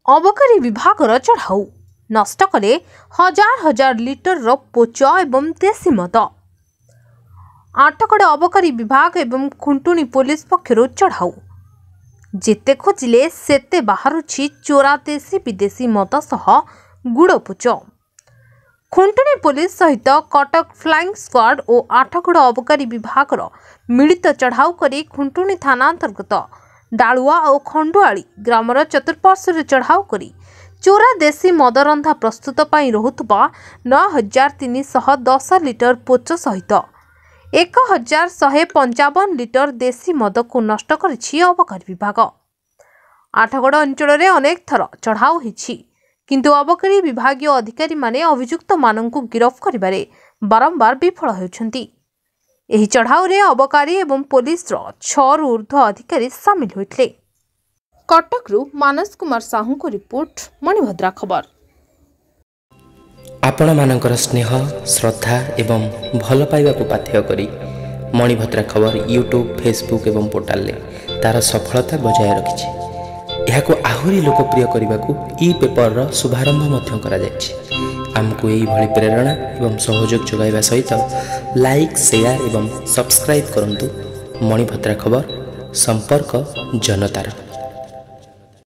अबकारी विभागर चढ़ाऊ नष्ट कले हजार हजार लिटर पोच एवं देशी मद। आठगड़ अबकारी विभाग एवं खुंटुणी पुलिस पक्षर चढ़ाऊ जेते खोजिले सेते बाहरुछि चोरा देशी विदेशी मद सह गुड़पोच। खुंटुणी पुलिस सहित कटक फ्लाइंग स्क्वाड और आठगड़ अबकारी विभागर मिलित चढ़ाऊ करी खुंटुणी थाना अंतर्गत डालुआ और खंडुआली ग्रामर चतुर्पार्श्व चढ़ाऊ करी चोरा देशी मद रंधा प्रस्तुत पाई रहुतबा 9310 लिटर पोच सहित 1155 लिटर देशी मद को नष्ट करिछि अबकारी विभाग। आठगड़ अंचल में अनेक थर चढ़ाऊ होइछि किंतु अबकारी विभागीय अधिकारी माने अभियुक्त माननकु गिरफ करिबारे बारंबार विफल होइछन्ति। एही चढ़ाऊ रे अबकारी एवं पुलिस 6 रु ऊर्ध्व अधिकारी सामिल होइथिले। कटकरू मानस कुमार साहू को रिपोर्ट मणिभद्रा खबर। आपण मानकर स्नेह श्रद्धा एवं भल पाइबा को पाथ्य करी मणिभद्रा खबर यूट्यूब फेसबुक एवं पोर्टाल ले तार सफलता बजाय रखिछि। यहाको आहुरी लोकप्रिय करने को ई पेपर रो शुभारंभ मध्य करा जायछि। आमको यही भली प्रेरणा एवं सहयोग जोगाइबा सहित लाइक शेयर एवं सब्सक्राइब करंतु। मणिभद्रा खबर संपर्क जनतार।